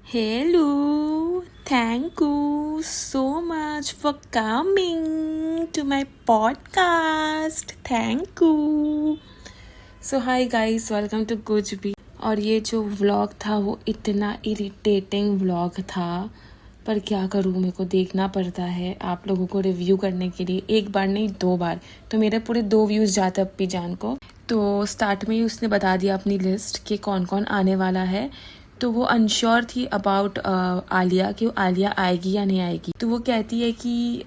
Hello, thank you so much for coming to my podcast. Thank you. So hi guys, welcome to कुछ भी। और ये जो vlog था वो इतना इरिटेटिंग व्लॉग था, पर क्या करूँ, मेरे को देखना पड़ता है आप लोगों को रिव्यू करने के लिए। एक बार नहीं 2 बार, तो मेरे पूरे 2 व्यूज़ जाते अप्पी जान को। तो स्टार्ट में ही उसने बता दिया अपनी लिस्ट कि कौन कौन आने वाला है। तो वो अनश्योर थी अबाउट आलिया कि आलिया आएगी या नहीं आएगी। तो वो कहती है कि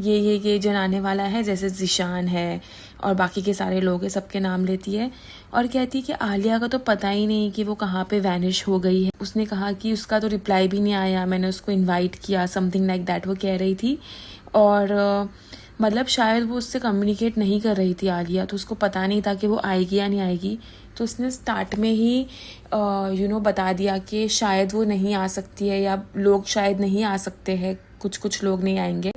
ये जन आने वाला है, जैसे जिशान है और बाकी के सारे लोग हैं, सबके नाम लेती है और कहती है कि आलिया का तो पता ही नहीं कि वो कहाँ पे वैनिश हो गई है। उसने कहा कि उसका तो रिप्लाई भी नहीं आया, मैंने उसको इनवाइट किया, समथिंग लाइक दैट वो कह रही थी। और मतलब शायद वो उससे कम्युनिकेट नहीं कर रही थी आलिया, तो उसको पता नहीं था कि वो आएगी या नहीं आएगी। तो उसने स्टार्ट में ही बता दिया कि शायद वो नहीं आ सकती है या लोग शायद नहीं आ सकते हैं, कुछ लोग नहीं आएंगे।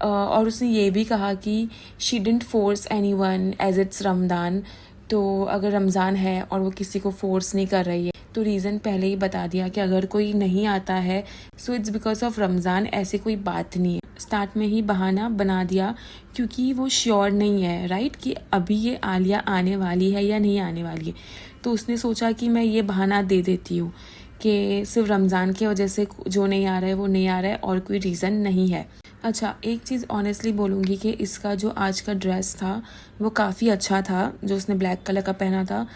और उसने ये भी कहा कि she didn't force anyone as it's Ramzan. तो अगर रमज़ान है और वो किसी को फोर्स नहीं कर रही है, तो रीज़न पहले ही बता दिया कि अगर कोई नहीं आता है so it's because of Ramzan, ऐसी कोई बात नहीं है। स्टार्ट में ही बहाना बना दिया क्योंकि वो श्योर नहीं है राइट कि अभी ये आलिया आने वाली है या नहीं आने वाली है। तो उसने सोचा कि मैं ये बहाना दे देती हूँ कि सिर्फ रमज़ान की वजह से जो नहीं आ रहा है वो नहीं आ रहा है और कोई रीज़न नहीं है। अच्छा, एक चीज़ ऑनेस्टली बोलूँगी कि इसका जो आज का ड्रेस था वो काफ़ी अच्छा था, जो उसने ब्लैक कलर का पहना था।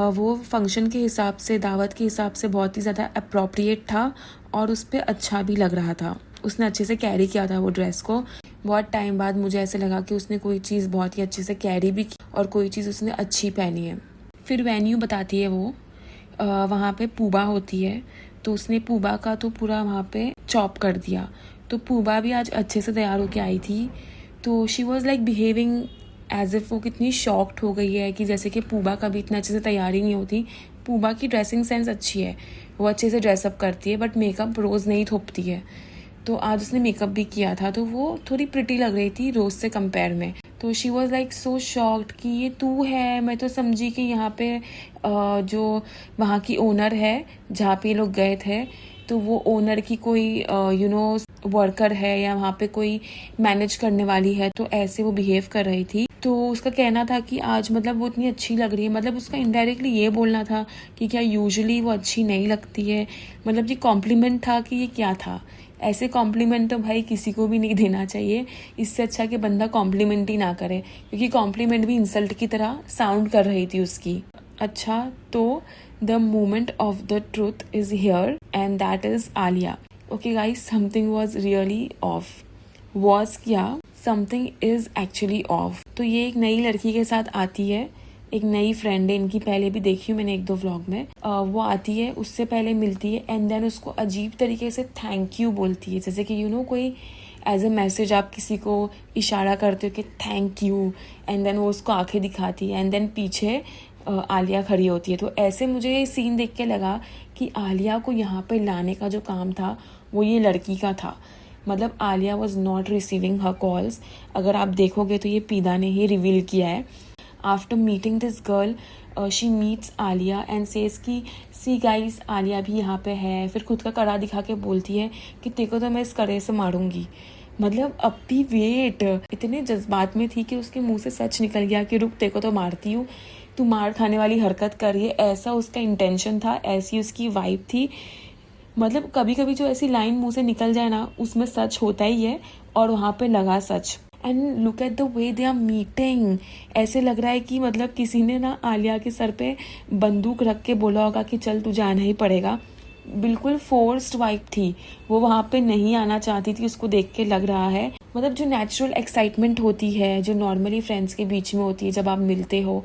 वो फंक्शन के हिसाब से, दावत के हिसाब से बहुत ही ज़्यादा अप्रोप्रिएट था और उस पर अच्छा भी लग रहा था। उसने अच्छे से कैरी किया था वो ड्रेस को। बहुत टाइम बाद मुझे ऐसे लगा कि उसने कोई चीज़ बहुत ही अच्छे से कैरी भी की और कोई चीज़ उसने अच्छी पहनी है। फिर वेन्यू बताती है वो, वहाँ पे पूबा होती है, तो उसने पूबा का तो पूरा वहाँ पे चॉप कर दिया। तो पूबा भी आज अच्छे से तैयार होके आई थी। तो she was like behaving as if वो कितनी शॉक्ड हो गई है कि जैसे कि पूबा कभी इतना अच्छे से तैयार ही नहीं होती। पूबा की ड्रेसिंग सेंस अच्छी है, वो अच्छे से ड्रेसअप करती है, बट मेकअप रोज़ नहीं थोपती है। तो आज उसने मेकअप भी किया था, तो वो थोड़ी प्रिटी लग रही थी रोज़ से कंपेयर में। तो she was like so shocked कि ये तू है। मैं तो समझी कि यहाँ पे जो वहाँ की ओनर है जहाँ पे लोग गए थे, तो वो ओनर की कोई वर्कर है या वहाँ पे कोई मैनेज करने वाली है, तो ऐसे वो बिहेव कर रही थी। तो उसका कहना था कि आज मतलब वो इतनी अच्छी लग रही है, मतलब उसका इनडायरेक्टली ये बोलना था कि क्या यूजुअली वो अच्छी नहीं लगती है। मतलब ये कॉम्प्लीमेंट था कि ये क्या था। ऐसे कॉम्प्लीमेंट तो भाई किसी को भी नहीं देना चाहिए। इससे अच्छा कि बंदा कॉम्प्लीमेंट ही ना करे, क्योंकि कॉम्प्लीमेंट भी इंसल्ट की तरह साउंड कर रही थी उसकी। अच्छा, तो the moment of the truth is here and that is Alia. Okay guys, something was really of. Was क्या, समथिंग इज एक्चुअली ऑफ। तो ये एक नई लड़की के साथ आती है, एक नई फ्रेंड है इनकी, पहले भी देखी हूँ मैंने 1-2 व्लॉग में। वो आती है, उससे पहले मिलती है एंड देन उसको अजीब तरीके से थैंक यू बोलती है, जैसे कि कोई एज ए मैसेज आप किसी को इशारा करते हो कि थैंक यू, एंड देन वो उसको आंखें दिखाती है एंड देन पीछे आलिया खड़ी होती है। तो ऐसे मुझे ये सीन देख के लगा कि आलिया को यहाँ पे लाने का जो काम था वो ये लड़की का था। मतलब Alia was not receiving her calls. अगर आप देखोगे तो ये पीदा ने ही रिवील किया है। After meeting this girl she meets Alia and says कि सी गाइस, आलिया भी यहाँ पे है। फिर खुद का कड़ा दिखा के बोलती है कि तेको तो मैं इस कड़े से मारूंगी। मतलब अभी वेट, इतने जज्बात में थी कि उसके मुंह से सच निकल गया कि रुक, तेको तो मारती हूँ, तू मार खाने वाली हरकत कर रही है। ऐसा उसका इंटेंशन था, ऐसी उसकी वाइब थी। मतलब कभी कभी जो ऐसी लाइन मुंह से निकल जाए ना, उसमें सच होता ही है, और वहाँ पे लगा सच। And look at the way they are meeting. ऐसे लग रहा है कि मतलब किसी ने ना आलिया के सर पे बंदूक रख के बोला होगा कि चल तू जाना ही पड़ेगा। बिल्कुल फोर्स्ड वाइब थी, वो वहाँ पे नहीं आना चाहती थी, उसको देख के लग रहा है। मतलब जो नेचुरल एक्साइटमेंट होती है, जो नॉर्मली फ्रेंड्स के बीच में होती है जब आप मिलते हो,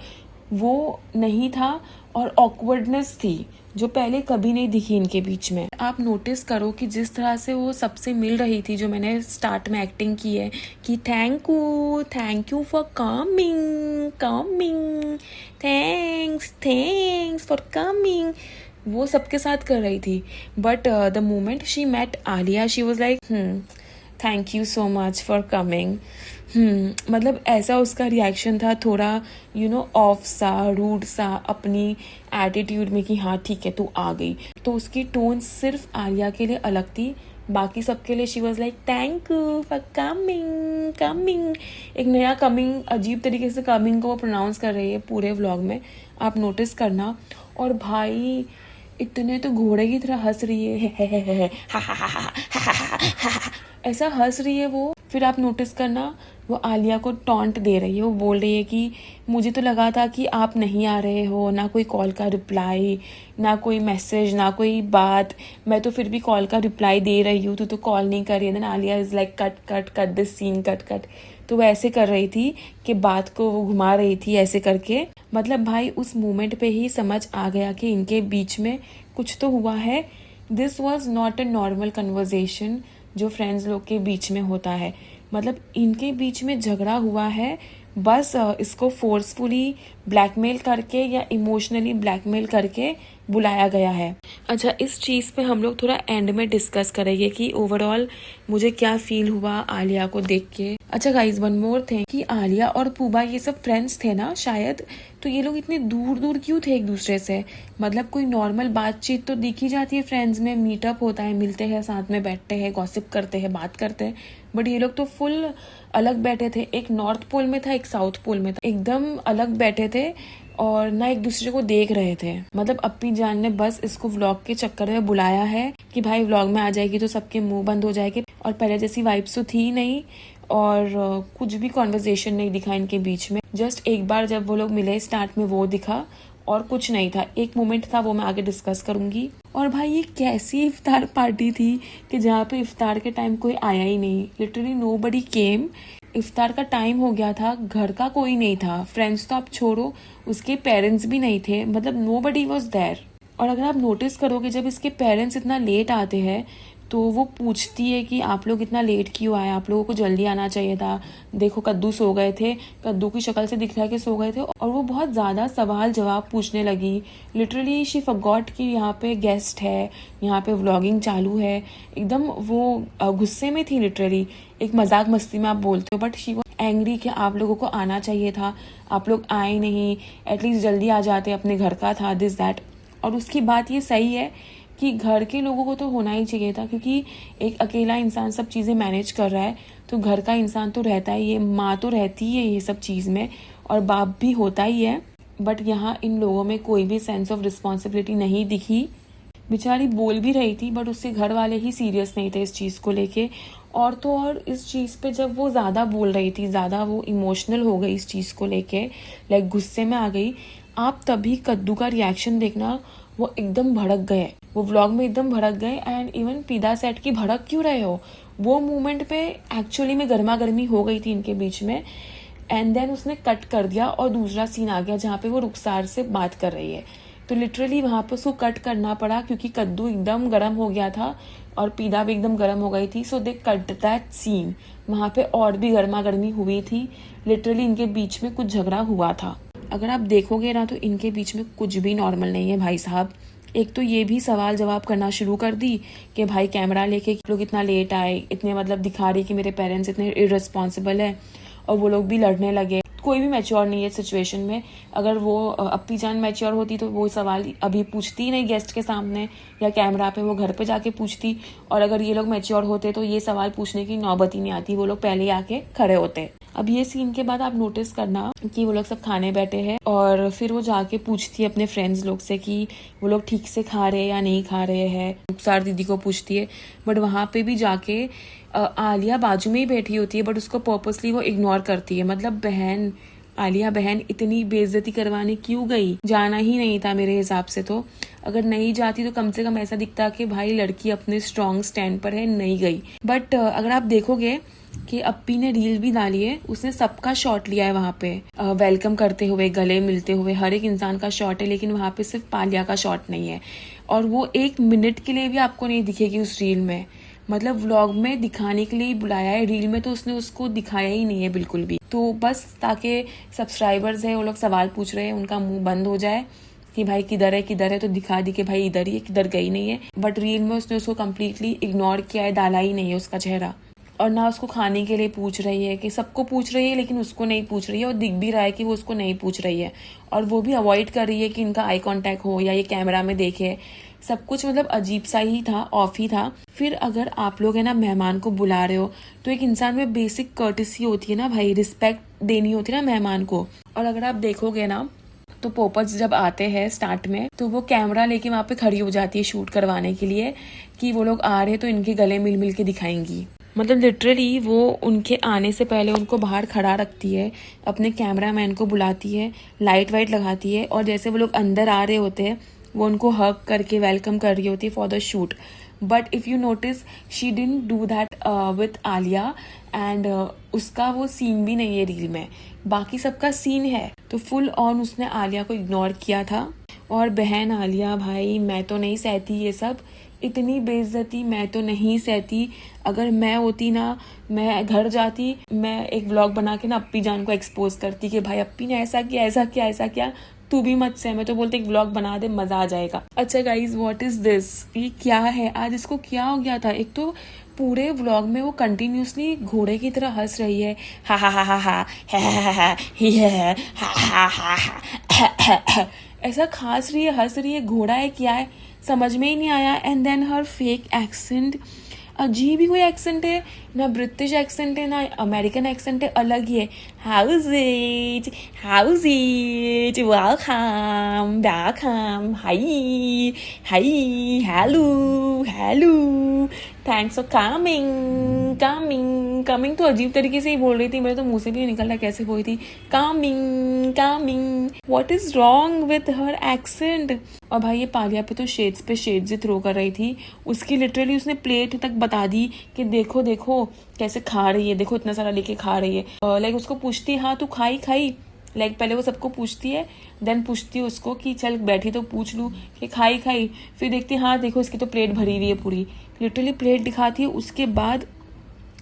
वो नहीं था। और ऑकवर्डनेस थी जो पहले कभी नहीं दिखी इनके बीच में। आप नोटिस करो कि जिस तरह से वो सबसे मिल रही थी, जो मैंने स्टार्ट में एक्टिंग की है कि thank you for coming, thanks for coming, वो सबके साथ कर रही थी। But the moment she met Alia, she was like thank you so much for coming. मतलब ऐसा उसका रिएक्शन था, थोड़ा ऑफ सा, रूड सा, अपनी एटीट्यूड में कि हाँ ठीक है तू आ गई। तो उसकी टोन सिर्फ आलिया के लिए अलग थी, बाकी सबके लिए she was like thank you for coming coming. एक नया कमिंग, अजीब तरीके से कमिंग को वो प्रोनाउंस कर रही है पूरे व्लॉग में, आप नोटिस करना। और भाई इतने तो घोड़े की तरह हंस रही है, ऐसा हंस रही है वो। फिर आप नोटिस करना वो आलिया को टॉन्ट दे रही है, वो बोल रही है कि मुझे तो लगा था कि आप नहीं आ रहे हो, ना कोई कॉल का रिप्लाई, ना कोई मैसेज, ना कोई बात, मैं तो फिर भी कॉल का रिप्लाई दे रही हूँ, तू तो कॉल नहीं कर रही है। Then Alia is like cut cut cut this scene, cut cut. तो वो ऐसे कर रही थी कि बात को वो घुमा रही थी ऐसे करके। मतलब भाई उस मोमेंट पे ही समझ आ गया कि इनके बीच में कुछ तो हुआ है। This was not a normal conversation जो फ्रेंड्स लोग के बीच में होता है। मतलब इनके बीच में झगड़ा हुआ है, बस इसको फोर्सफुली ब्लैकमेल करके या इमोशनली ब्लैकमेल करके बुलाया गया है। अच्छा, इस चीज़ पे हम लोग थोड़ा एंड में डिस्कस करेंगे कि ओवरऑल मुझे क्या फील हुआ आलिया को देख के। अच्छा गाइज, वन मोर थिंग कि आलिया और पूबा ये सब फ्रेंड्स थे ना शायद, तो ये लोग इतने दूर दूर क्यों थे एक दूसरे से? मतलब कोई नॉर्मल बातचीत तो दिखी जाती है फ्रेंड्स में, मीटअप होता है, मिलते हैं, साथ में बैठते हैं, गॉसिप करते हैं, बात करते हैं। बट ये लोग तो फुल अलग बैठे थे, एक नॉर्थ पोल में था, एक साउथ पोल में था, एकदम अलग बैठे थे और ना एक दूसरे को देख रहे थे। मतलब अप्पी जान ने बस इसको व्लॉग के चक्कर में बुलाया है कि भाई व्लॉग में आ जाएगी तो सबके मुंह बंद हो जाएंगे। और पहले जैसी वाइब्स तो थी नहीं और कुछ भी कॉन्वर्जेशन नहीं दिखा इनके बीच में। जस्ट एक बार जब वो लोग मिले स्टार्ट में वो दिखा और कुछ नहीं था। एक मोमेंट था वो मैं आगे डिस्कस करूंगी। और भाई ये कैसी इफ्तार पार्टी थी कि जहाँ पे इफ्तार के टाइम कोई आया ही नहीं, लिटरली नोबडी केम। इफ्तार का टाइम हो गया था, घर का कोई नहीं था, फ्रेंड्स तो आप छोड़ो, उसके पेरेंट्स भी नहीं थे, मतलब नोबडी वाज देयर। और अगर आप नोटिस करोगे जब इसके पेरेंट्स इतना लेट आते हैं तो वो पूछती है कि आप लोग इतना लेट क्यों आए, आप लोगों को जल्दी आना चाहिए था, देखो कद्दू सो गए थे, कद्दू की शक्ल से दिख रहा है कि सो गए थे। और वो बहुत ज़्यादा सवाल जवाब पूछने लगी। लिटरली शी फॉरगॉट कि यहाँ पे गेस्ट है, यहाँ पे व्लॉगिंग चालू है। एकदम वो गुस्से में थी लिटरली। एक मजाक मस्ती में आप बोलते हो, बट शी वो एंग्री कि आप लोगों को आना चाहिए था, आप लोग आए नहीं, एटलीस्ट जल्दी आ जाते, अपने घर का था, दिस दैट। और उसकी बात ये सही है कि घर के लोगों को तो होना ही चाहिए था, क्योंकि एक अकेला इंसान सब चीज़ें मैनेज कर रहा है तो घर का इंसान तो रहता ही है, माँ तो रहती है ये सब चीज़ में, और बाप भी होता ही है। बट यहाँ इन लोगों में कोई भी सेंस ऑफ रिस्पॉन्सिबिलिटी नहीं दिखी। बेचारी बोल भी रही थी बट उसके घर वाले ही सीरियस नहीं थे इस चीज़ को लेके। और तो और इस चीज़ पे जब वो ज़्यादा बोल रही थी, ज़्यादा वो इमोशनल हो गई इस चीज़ को लेके, लाइक गुस्से में आ गई, आप तभी कद्दू का रिएक्शन देखना, वो एकदम भड़क गए, वो व्लॉग में एकदम भड़क गए। एंड इवन पीदा सेट की भड़क क्यों रहे हो, वो मोमेंट पे एक्चुअली में गर्मा गर्मी हो गई थी इनके बीच में। एंड देन उसने कट कर दिया और दूसरा सीन आ गया जहाँ पे वो रुखसार से बात कर रही है, तो लिटरली वहाँ पे उसको कट करना पड़ा क्योंकि कद्दू एकदम गर्म हो गया था और पीदा भी एकदम गर्म हो गई थी। सो दे कट दैट सीन, वहाँ पे और भी गर्मा गर्मी हुई थी। लिटरली इनके बीच में कुछ झगड़ा हुआ था। अगर आप देखोगे ना तो इनके बीच में कुछ भी नॉर्मल नहीं है भाई साहब। एक तो ये भी सवाल जवाब करना शुरू कर दी कि भाई कैमरा लेके लोग इतना लेट आए, इतने मतलब दिखा रही कि मेरे पेरेंट्स इतने इररिस्पॉन्सिबल है, और वो लोग भी लड़ने लगे। कोई भी मैच्योर नहीं है सिचुएशन में। अगर वो अप्पी जान मैच्योर होती तो वो सवाल अभी पूछती नहीं गेस्ट के सामने या कैमरा पे, वो घर पे जाके पूछती। और अगर ये लोग मैच्योर होते तो ये सवाल पूछने की नौबत ही नहीं आती, वो लोग पहले ही आके खड़े होते। अब ये सीन के बाद आप नोटिस करना कि वो लोग सब खाने बैठे हैं और फिर वो जाके पूछती है अपने फ्रेंड्स लोग से कि वो लोग ठीक से खा रहे हैं या नहीं खा रहे हैं। रुखसार दीदी को पूछती है, बट वहाँ पे भी जाके आलिया बाजू में ही बैठी होती है, बट उसको पर्पसली वो इग्नोर करती है। मतलब बहन, आलिया बहन इतनी बेइज्जती करवाने क्यों गई? जाना ही नहीं था मेरे हिसाब से। तो अगर नहीं जाती तो कम से कम ऐसा दिखता कि भाई लड़की अपने स्ट्रॉन्ग स्टैंड पर है, नहीं गई। बट अगर आप देखोगे कि अप्पी ने रील भी डाली है, उसने सबका शॉट लिया है वहाँ पे, वेलकम करते हुए, गले मिलते हुए, हर एक इंसान का शॉट है, लेकिन वहाँ पे सिर्फ आलिया का शॉट नहीं है। और वो 1 मिनट के लिए भी आपको नहीं दिखेगी उस रील में। मतलब व्लॉग में दिखाने के लिए बुलाया है, रील में तो उसने उसको दिखाया ही नहीं है बिल्कुल भी। तो बस ताकि सब्सक्राइबर्स है वो लोग सवाल पूछ रहे हैं, उनका मुंह बंद हो जाए कि भाई किधर है, तो दिखा दी कि भाई इधर ही है, किधर गई नहीं है। बट रील में उसने उसको कम्प्लीटली इग्नोर किया है, डाला ही नहीं है उसका चेहरा। और ना उसको खाने के लिए पूछ रही है, कि सबको पूछ रही है लेकिन उसको नहीं पूछ रही है, और दिख भी रहा है कि वो उसको नहीं पूछ रही है, और वो भी अवॉइड कर रही है कि इनका आई कांटेक्ट हो या ये कैमरा में देखे। सब कुछ मतलब अजीब सा ही था, ऑफ ही था। फिर अगर आप लोग है ना मेहमान को बुला रहे हो तो एक इंसान में बेसिक कर्टेसी होती है ना भाई, रिस्पेक्ट देनी होती है ना मेहमान को। और अगर आप देखोगे ना तो पोपट्स जब आते हैं स्टार्ट में तो वो कैमरा लेके वहाँ पे खड़ी हो जाती है शूट करवाने के लिए कि वो लोग आ रहे हैं तो इनके गले मिल मिल के दिखाएंगी। मतलब लिटरली वो उनके आने से पहले उनको बाहर खड़ा रखती है, अपने कैमरामैन को बुलाती है, लाइट वाइट लगाती है, और जैसे वो लोग अंदर आ रहे होते हैं वो उनको हग करके वेलकम कर रही होती है for the shoot. But if you notice she didn't do that with Alia, and उसका वो सीन भी नहीं है रील में, बाकी सबका सीन है। तो फुल ऑन उसने आलिया को इग्नोर किया था। और बहन आलिया भाई मैं तो नहीं सहती ये सब, इतनी बेइज्जती मैं तो नहीं सहती। अगर मैं होती ना, मैं घर जाती, मैं एक व्लॉग बना के ना अप्पी जान को एक्सपोज करती कि भाई अप्पी ने ऐसा किया ऐसा किया ऐसा किया, तू भी मत सह। मैं तो बोलते एक व्लॉग बना दे, मजा आ जाएगा। अच्छा गाइज व्हाट इज दिस, ये क्या है आज, इसको क्या हो गया था। एक तो पूरे व्लॉग में वो कंटिन्यूसली घोड़े की तरह हंस रही है, हा हा हा हा हा हा, ऐसा खास रही है, हंस रही है, घोड़ा है क्या है समझ में ही नहीं आया। And then her fake accent, अजीब ही कोई एक्सेंट है, ना ब्रिटिश एक्सेंट है ना अमेरिकन एक्सेंट है, अलग ही है। House it welcome Beckham, high high, hello hello, thanks for coming coming coming. तो अजीब तरीके से ही बोल रही थी, मेरे तो मुंह से भी नहीं निकल रहा कैसे बोली थी, coming coming. What is wrong with her accent. और भाई ये पालिया पे तो शेड्स पे शेड्स ही थ्रो कर रही थी, उसकी लिटरली उसने प्लेट तक बता दी कि देखो देखो कैसे खा रही है, देखो इतना सारा लेके खा रही है। लाइक उसको पूछती हाँ तू खाई खाई, लाइक पहले वो सबको पूछती है, देन पूछती है उसको कि चल बैठी तो पूछ लूँ कि खाई खाई, फिर देखती हाँ देखो इसकी तो प्लेट भरी हुई है पूरी, लिटरली प्लेट दिखाती है। उसके बाद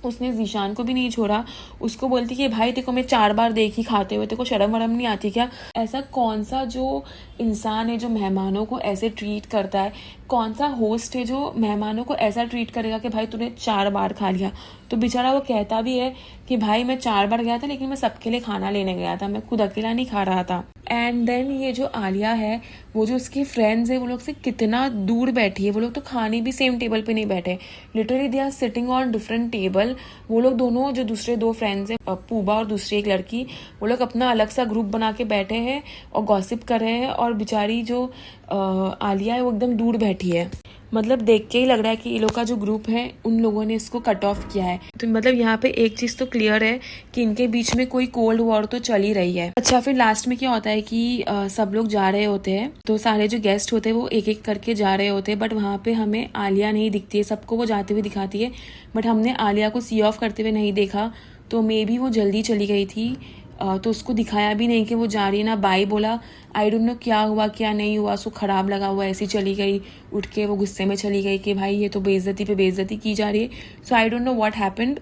उसने जीशान को भी नहीं छोड़ा, उसको बोलती कि भाई देखो मैं 4 बार देखी खाते हुए, तेको शर्म वरम नहीं आती क्या। ऐसा कौन सा जो इंसान है जो मेहमानों को ऐसे ट्रीट करता है, कौन सा होस्ट है जो मेहमानों को ऐसा ट्रीट करेगा कि भाई तूने 4 बार खा लिया। तो बेचारा वो कहता भी है कि भाई मैं 4 बार गया था लेकिन मैं सबके लिए खाना लेने गया था, मैं खुद अकेला नहीं खा रहा था। एंड देन ये जो आलिया है वो जो उसकी फ्रेंड्स है वो लोग से कितना दूर बैठी है, वो लोग तो खाने भी सेम टेबल पे नहीं बैठे, literally they are sitting on different table. वो लोग दोनों जो दूसरे 2 फ्रेंड्स हैं पूबा और दूसरी एक लड़की, वो लोग अपना अलग सा ग्रुप बना के बैठे हैं और गॉसिप कर रहे हैं, और बेचारी जो आलिया है वो एकदम दूर बैठी है। मतलब देख के ही लग रहा है कि ये लोग का जो ग्रुप है उन लोगों ने इसको कट ऑफ किया है। तो मतलब यहाँ पे एक चीज तो क्लियर है कि इनके बीच में कोई कोल्ड वॉर तो चल ही रही है। अच्छा फिर लास्ट में क्या होता है कि सब लोग जा रहे होते हैं, तो सारे जो गेस्ट होते हैं वो एक एक करके जा रहे होते हैं, बट वहाँ पे हमें आलिया नहीं दिखती है, सबको वो जाते हुए दिखाती है, बट हमने आलिया को सी ऑफ करते हुए नहीं देखा। तो मे बी वो जल्दी चली गई थी, तो उसको दिखाया भी नहीं कि वो जा रही है, ना बाय बोला। आई डोंट नो क्या हुआ क्या नहीं हुआ, उसको खराब लगा हुआ ऐसी चली गई, उठ के वो गुस्से में चली गई कि भाई ये तो बेइज्जती पे बेइज्जती की जा रही है। So I don't know what happened.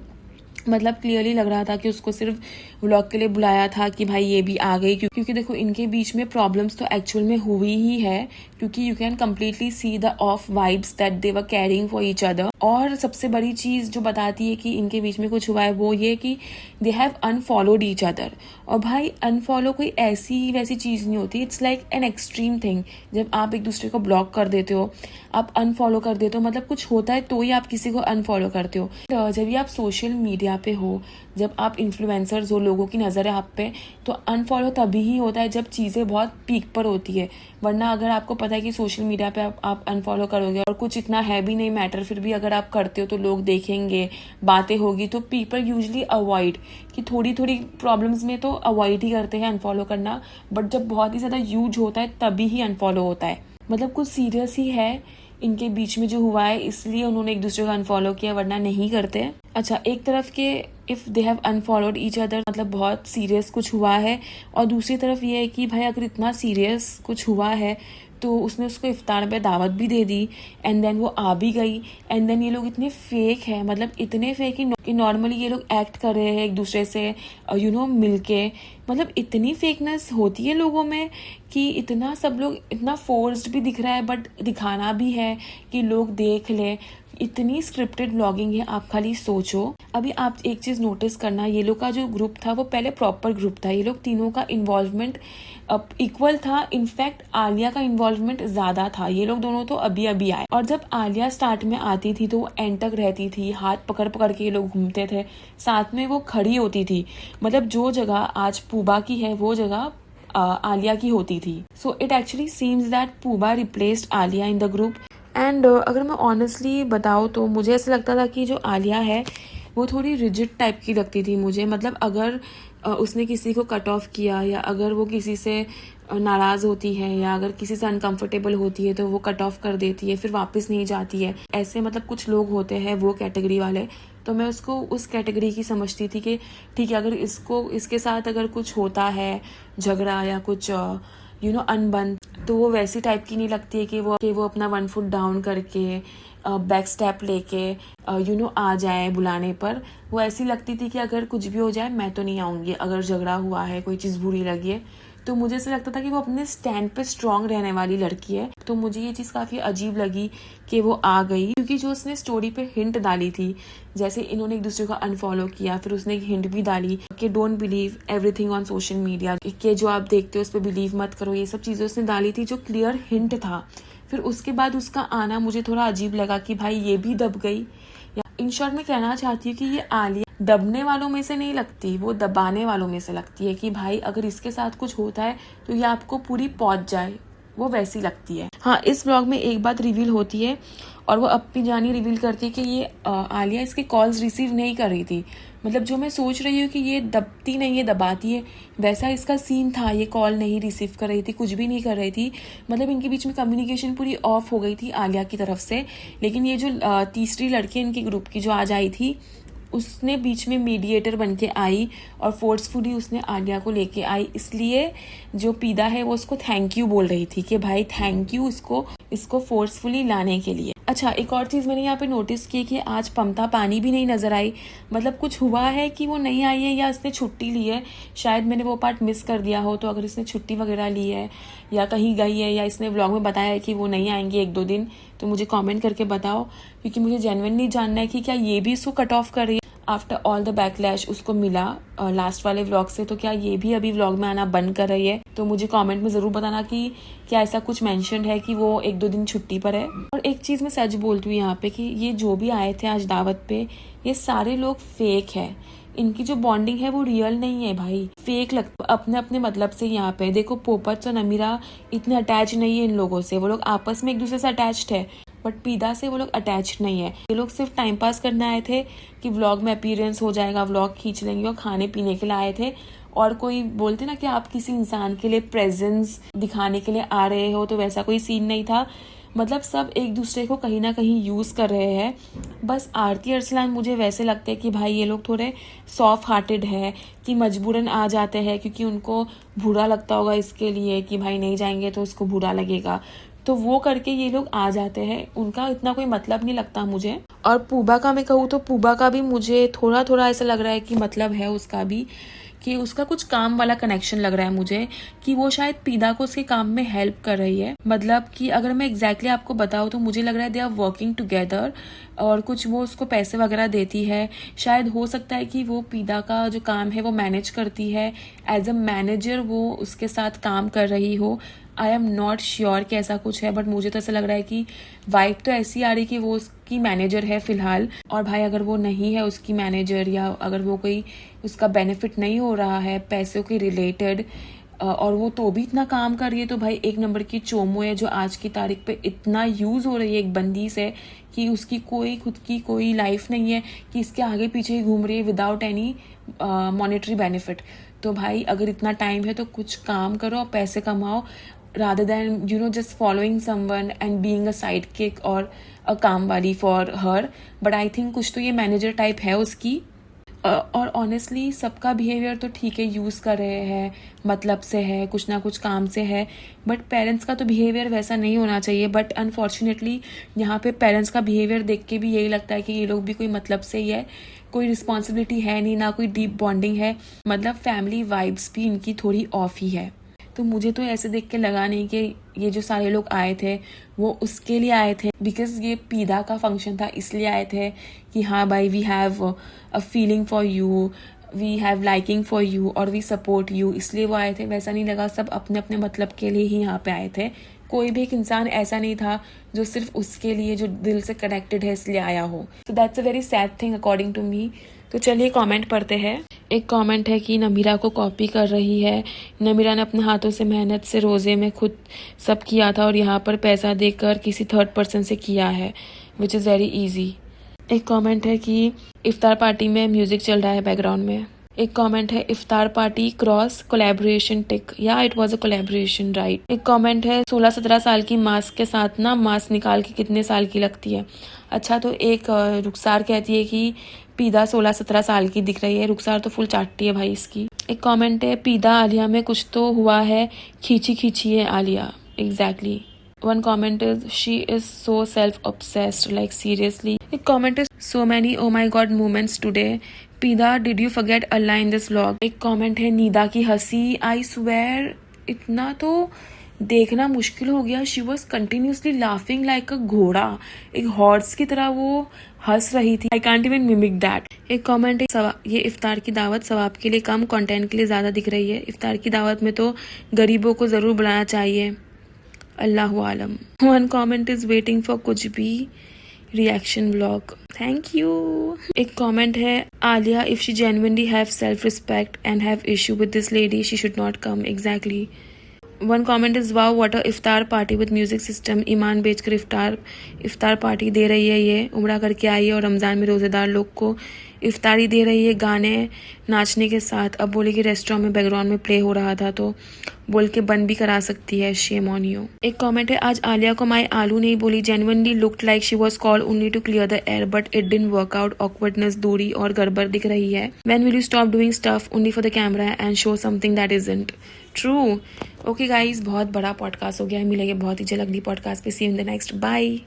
मतलब क्लियरली लग रहा था कि उसको सिर्फ व्लॉग के लिए बुलाया था कि भाई ये भी आ गई, क्योंकि देखो इनके बीच में प्रॉब्लम्स तो एक्चुअल में हुई ही है, क्योंकि you can completely see the of vibes that they were carrying for each other. और सबसे बड़ी चीज जो बताती है कि इनके बीच में कुछ हुआ है वो ये कि they have unfollowed each other. और भाई अनफॉलो कोई ऐसी वैसी चीज नहीं होती, it's like an extreme thing. जब आप एक दूसरे को ब्लॉक कर देते हो, आप अनफॉलो कर देते हो, मतलब कुछ होता है तो ही आप किसी को अनफॉलो करते हो। तो जब भी आप सोशल मीडिया पे हो, जब आप इन्फ्लुएंसर्स हो, लोगों की नज़र है आप पे, तो अनफॉलो तभी ही होता है जब चीज़ें बहुत पीक पर होती है। वरना अगर आपको पता है कि सोशल मीडिया पे आप अनफॉलो करोगे और कुछ इतना है भी नहीं मैटर, फिर भी अगर आप करते हो तो लोग देखेंगे, बातें होगी, तो पीपल यूजली अवॉइड, कि थोड़ी थोड़ी प्रॉब्लम्स में तो अवॉइड ही करते हैं अनफॉलो करना, बट जब बहुत ही ज़्यादा यूज होता है तभी ही अनफॉलो होता है। मतलब कुछ सीरियस ही है इनके बीच में जो हुआ है, इसलिए उन्होंने एक दूसरे को अनफॉलो किया, वरना नहीं करते। अच्छा एक तरफ के if they have unfollowed each other मतलब बहुत सीरियस कुछ हुआ है, और दूसरी तरफ ये है कि भाई अगर इतना सीरियस कुछ हुआ है तो उसने उसको इफ्तार पे दावत भी दे दी, एंड देन वो आ भी गई। एंड देन ये लोग इतने फेक है, मतलब इतने फेक कि नॉर्मली ये लोग एक्ट कर रहे हैं एक दूसरे से मिलके। मतलब इतनी फेकनेस होती है लोगों में कि इतना सब लोग इतना फोर्स्ड भी दिख रहा है, बट दिखाना भी है कि लोग देख ले। इतनी स्क्रिप्टेड व्लॉगिंग है, आप खाली सोचो। अभी आप एक चीज नोटिस करना, ये लोग का जो ग्रुप था वो पहले प्रॉपर ग्रुप था, ये लोग तीनों का इन्वॉल्वमेंट इक्वल था। इनफैक्ट आलिया का इन्वॉल्वमेंट ज्यादा था, ये लोग दोनों तो अभी अभी आए। और जब आलिया स्टार्ट में आती थी तो वो एंड तक रहती थी, हाथ पकड़ पकड़ के ये लोग घूमते थे, साथ में वो खड़ी होती थी। मतलब जो जगह आज पूबा की है वो जगह आलिया की होती थी। So it actually seems that Pooba replaced Alia in the group. And अगर मैं ऑनेस्टली बताऊँ तो मुझे ऐसा लगता था कि जो आलिया है वो थोड़ी रिजिड टाइप की लगती थी मुझे। मतलब अगर उसने किसी को कट ऑफ किया, या अगर वो किसी से नाराज़ होती है, या अगर किसी से अनकंफर्टेबल होती है तो वो कट ऑफ कर देती है, फिर वापस नहीं जाती है। ऐसे मतलब कुछ लोग होते हैं वो कैटेगरी वाले, तो मैं उसको उस कैटेगरी की समझती थी कि ठीक है, अगर इसके साथ अगर कुछ होता है झगड़ा या कुछ अनबन, तो वो वैसी टाइप की नहीं लगती है कि वो अपना 1 फुट डाउन करके बैक स्टेप लेके आ जाए बुलाने पर। वो ऐसी लगती थी कि अगर कुछ भी हो जाए मैं तो नहीं आऊँगी, अगर झगड़ा हुआ है, कोई चीज़ बुरी लगी है। तो मुझे ऐसा लगता था कि वो अपने स्टैंड पे स्ट्रांग रहने वाली लड़की है। तो मुझे ये चीज़ काफ़ी अजीब लगी कि वो आ गई, क्योंकि जो उसने स्टोरी पे हिंट डाली थी, जैसे इन्होंने एक दूसरे को अनफॉलो किया, फिर उसने एक हिंट भी डाली कि don't believe everything on social media, कि जो आप देखते हो उस पर बिलीव मत करो, ये सब चीज़ें उसने डाली थी जो क्लियर हिंट था। फिर उसके बाद उसका आना मुझे थोड़ा अजीब लगा कि भाई ये भी दब गई। इन शॉर्ट मैं कहना चाहती हूँ कि ये आलिया दबने वालों में से नहीं लगती, वो दबाने वालों में से लगती है कि भाई अगर इसके साथ कुछ होता है तो ये आपको पूरी पहुंच जाए, वो वैसी लगती है। हाँ, इस व्लॉग में एक बात रिवील होती है और वो अपनी जानी रिवील करती है कि ये आलिया इसके कॉल्स रिसीव नहीं कर रही थी। मतलब जो मैं सोच रही हूँ कि ये दबती नहीं है, दबाती है, वैसा इसका सीन था। ये कॉल नहीं रिसीव कर रही थी, कुछ भी नहीं कर रही थी। मतलब इनके बीच में कम्युनिकेशन पूरी ऑफ हो गई थी आलिया की तरफ से। लेकिन ये जो तीसरी लड़की इनके ग्रुप की जो आज आई थी, उसने बीच में मीडिएटर बन के आई और फोर्सफुली उसने आलिया को लेके आई। इसलिए जो पीदा है वो उसको थैंक यू बोल रही थी कि भाई थैंक यू इसको फोर्सफुली लाने के लिए। अच्छा, एक और चीज़ मैंने यहाँ पे नोटिस की कि आज पमता पानी भी नहीं नज़र आई। मतलब कुछ हुआ है कि वो नहीं आई है या इसने छुट्टी ली है, शायद मैंने वो पार्ट मिस कर दिया हो। तो अगर इसने छुट्टी वगैरह ली है या कहीं गई है, या इसने व्लॉग में बताया है कि वो नहीं आएंगे 1-2 दिन, तो मुझे कमेंट करके बताओ, क्योंकि मुझे जेन्युइनली जानना है कि क्या ये भी इसको कट ऑफ कर रही है आफ्टर ऑल द बैकलैश उसको मिला लास्ट वाले व्लॉग से। तो क्या ये भी अभी व्लॉग में आना बंद कर रही है? तो मुझे कमेंट में ज़रूर बताना कि क्या ऐसा कुछ मेंशन है कि वो 1-2 दिन छुट्टी पर है। और एक चीज़ मैं सच बोलती हूँ यहाँ पे कि ये जो भी आए थे आज दावत पे, ये सारे लोग फेक है। इनकी जो बॉन्डिंग है वो रियल नहीं है भाई, फेक लगता है अपने अपने मतलब से। यहाँ पे देखो, पोपट और नमीरा इतने अटैच नहीं है इन लोगों से, वो लोग आपस में एक दूसरे से अटैच्ड है, बट पीदा से वो लोग अटैच्ड नहीं है। ये लोग सिर्फ टाइम पास करने आए थे कि व्लॉग में अपीयरेंस हो जाएगा, व्लॉग खींच लेंगे, और खाने पीने के लिए आए थे। और कोई बोलते ना कि आप किसी इंसान के लिए प्रेजेंस दिखाने के लिए आ रहे हो, तो वैसा कोई सीन नहीं था। मतलब सब एक दूसरे को कहीं ना कहीं यूज़ कर रहे हैं। बस आरती अरसलान मुझे वैसे लगते हैं कि भाई ये लोग थोड़े सॉफ्ट हार्टेड है, कि मजबूरन आ जाते हैं क्योंकि उनको बुरा लगता होगा इसके लिए कि भाई नहीं जाएंगे तो उसको बुरा लगेगा, तो वो करके ये लोग आ जाते हैं। उनका इतना कोई मतलब नहीं लगता मुझे। और पूबा का मैं कहूँ तो पूबा का भी मुझे थोड़ा थोड़ा ऐसा लग रहा है कि मतलब है उसका भी, कि उसका कुछ काम वाला कनेक्शन लग रहा है मुझे, कि वो शायद पीदा को उसके काम में हेल्प कर रही है। मतलब कि अगर मैं एग्जैक्टली आपको बताऊँ तो मुझे लग रहा है दे आर वर्किंग टुगेदर, और कुछ वो उसको पैसे वगैरह देती है। शायद हो सकता है कि वो पीदा का जो काम है वो मैनेज करती है, एज अ मैनेजर वो उसके साथ काम कर रही हो। आई एम नॉट श्योर कि ऐसा कुछ है, बट मुझे तो ऐसा लग रहा है कि वाइब तो ऐसी आ रही कि वो उसकी मैनेजर है फिलहाल। और भाई अगर वो नहीं है उसकी मैनेजर, या अगर वो कोई उसका बेनिफिट नहीं हो रहा है पैसों के रिलेटेड, और वो तो भी इतना काम कर रही है, तो भाई एक नंबर की चोमो है जो आज की तारीख पे इतना यूज हो रही है एक बंदी से, कि उसकी कोई खुद की कोई लाइफ नहीं है, कि इसके आगे पीछे ही घूम रही है विदाउट एनी मॉनेटरी बेनिफिट। तो भाई अगर इतना टाइम है तो कुछ काम करो और पैसे कमाओ, rather than just following someone and being a sidekick और a काम वाली for her। but I think कुछ तो ये मैनेजर टाइप है उसकी। और ऑनेस्टली सबका बिहेवियर तो ठीक है, यूज़ कर रहे हैं, मतलब से है, कुछ ना कुछ काम से है, बट पेरेंट्स का तो बिहेवियर वैसा नहीं होना चाहिए। बट अनफॉर्चुनेटली यहाँ पे पेरेंट्स का बिहेवियर देख के भी यही लगता है कि ये लोग भी कोई मतलब से ही है, कोई रिस्पॉन्सिबिलिटी है नहीं, ना कोई डीप बॉन्डिंग है। मतलब फैमिली वाइब्स भी इनकी थोड़ी ऑफ ही है। तो मुझे तो ऐसे देख के लगा नहीं कि ये जो सारे लोग आए थे वो उसके लिए आए थे, बिकॉज ये पीदा का फंक्शन था इसलिए आए थे कि हाँ भाई we have a feeling for you, we have liking for you और वी सपोर्ट यू, इसलिए वो आए थे। वैसा नहीं लगा, सब अपने अपने मतलब के लिए ही यहाँ पे आए थे। कोई भी एक इंसान ऐसा नहीं था जो सिर्फ उसके लिए, जो दिल से कनेक्टेड है इसलिए आया हो। तो that's a very sad thing according to me. तो चलिए कमेंट पढ़ते हैं। एक कमेंट है कि नमीरा को कॉपी कर रही है। नमीरा ने अपने हाथों से मेहनत से रोज़े में खुद सब किया था और यहाँ पर पैसा देकर किसी थर्ड पर्सन से किया है, विच इज़ वेरी ईजी। एक कमेंट है कि इफ्तार पार्टी में म्यूजिक चल रहा है बैकग्राउंड में। एक कमेंट है इफ्तार पार्टी क्रॉस कोलैबोरेशन टिक, या it was a collaboration right. एक कमेंट है 16-17 साल की मास्क के साथ ना मास्क निकाल के कितने साल की लगती है। अच्छा, तो एक रुखसार कहती है कि पीदा 16-17 साल की दिख रही है। रुखसार तो फुल चाटती है भाई इसकी। एक कमेंट है पीदा आलिया में कुछ तो हुआ है, खींची खींची है Alia. Exactly. One comment is she is so self-obsessed, like seriously. A comment is so many oh my god moments today. Pida, did you forget Allah in this vlog? एक comment है नीदा की हंसी, I swear इतना तो देखना मुश्किल हो गया। She was continuously laughing like a घोड़ा, एक हॉर्स की तरह वो हंस रही थी। I can't even mimic that. एक कमेंट है ये इफ्तार की दावत सवाब के लिए कम, कंटेंट के लिए ज़्यादा दिख रही है। इफ्तार की दावत में तो गरीबों को ज़रूर बुलाना चाहिए, अल्लाहु आलम। One comment is waiting for कुछ भी reaction vlog. Thank you. एक comment है Alia if she genuinely have self respect and have issue with this lady she should not come. Exactly. One comment is wow what a iftar party with music system. ईमान बेचकर iftar party दे रही है, ये उम्रा करके आई है और रमज़ान में रोज़ेदार लोग को इफ्तारी दे रही है गाने नाचने के साथ। अब बोले कि रेस्टोरेंट में बैकग्राउंड में प्ले हो रहा था तो बोल के बंद भी करा सकती है, शेम ऑन यू। एक कमेंट है आज आलिया को माई आलू नहीं बोली, genuinely looked like she was called only to clear the air but it didn't work out, awkwardness दूरी और गड़बड़ दिख रही है। When will you stop doing stuff only for the camera and show something that isn't true. Okay guys, बहुत बड़ा podcast हो गया है, मिलेंगे बहुत ही जल्द अगली पॉडकास्ट पे। See you in the next, bye.